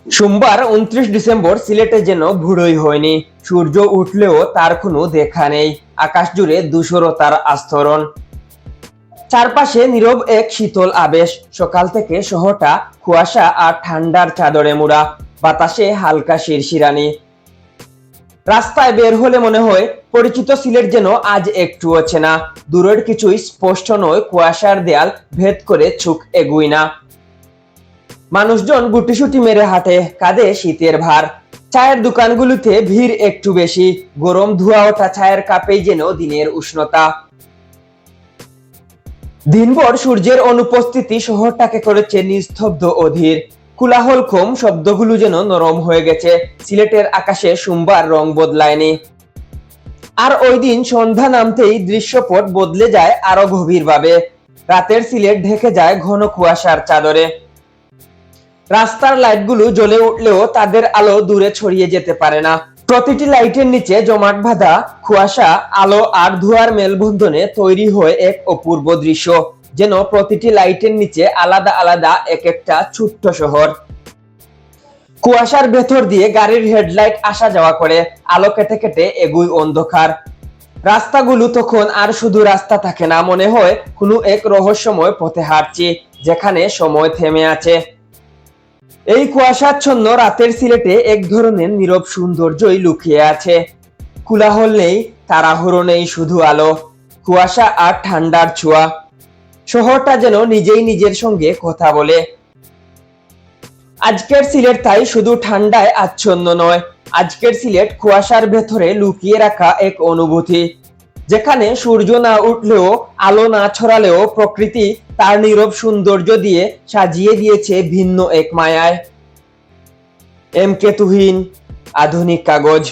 সোমবার ২৯ ডিসেম্বর সিলেটে যেন ভোরই হয়নি। সূর্য উঠলেও তার কোনো দেখা নেই। আকাশ জুড়ে ধূসরতার আস্তরণ। চারপাশে নীরব এক শীতল আবেশ। সকাল থেকে শহরটা কুয়াশা আর ঠান্ডার চাদরে মোড়া। বাতাসে হালকা শিরশিরানি। রাস্তায় বের হলে মনে হয় পরিচিত সিলেট যেন আজ একটুও চেনা। দূরের কিছুই স্পষ্ট নয়, কুয়াশার দেয়াল ভেদ করে চোখ এগুই না। মানুষজন গুটিসুটি মেরে হাঁটে, কাঁধে শীতের ভার। চায়ের দোকানগুলোতে ভিড় একটু বেশি। গরম ধোঁয়া ওঠা চায়ের কাপেই যেন দিনের উষ্ণতা। দিনভর সূর্যের অনুপস্থিতি শহরটাকে করেছে নিস্তব্ধ অধীর। কোলাহলক্ষম শব্দগুলো যেন নরম হয়ে গেছে। সিলেটের আকাশে সোমবার রং বদলায়নি। আর ওই দিন সন্ধ্যা নামতেই দৃশ্যপট বদলে যায় আরো গভীরভাবে। রাতের সিলেট ঢেকে যায় ঘন কুয়াশার চাদরে। রাস্তার লাইটগুলো জ্বলে উঠলেও তাদের আলো দূরে ছড়িয়ে যেতে পারে না। প্রতিটি লাইটের নিচে জমাট বাঁধা কুয়াশা, আলো আর ধোঁয়ার মেলবন্ধনে তৈরি হয় এক অপূর্ব দৃশ্য। যেন প্রতিটি লাইটের নিচে আলাদা আলাদা এক একটা ছোট্ট শহর। কুয়াশার ভেতর দিয়ে গাড়ির হেডলাইট আসা যাওয়া করে, আলো কেটে কেটে এগুই অন্ধকার। রাস্তাগুলো তখন আর শুধু রাস্তা থাকে না, মনে হয় কোনো এক রহস্যময় পথে হাঁটছি, যেখানে সময় থেমে আছে। এই কুয়াশাচ্ছন্ন রাতের সিলেটে এক ধরনের নীরব সৌন্দর্যই লুকিয়ে আছে। কোলাহল নেই, তাড়াহুড়ো নেই, শুধু আলো, কুয়াশা আর ঠান্ডার ছোঁয়া। শহরটা যেন নিজেই নিজের সঙ্গে কথা বলে। আজকের সিলেট তাই শুধু ঠান্ডায় আচ্ছন্ন নয়, আজকের সিলেট কুয়াশার ভেতরে লুকিয়ে রাখা এক অনুভূতি, যেখানে সূর্য না উঠলেও, আলো না ছড়ালেও প্রকৃতি তার নীরব সৌন্দর্য দিয়ে সাজিয়ে দিয়েছে ভিন্ন এক মায়ায়। এম কে তুহিন, আধুনিক কাগজ।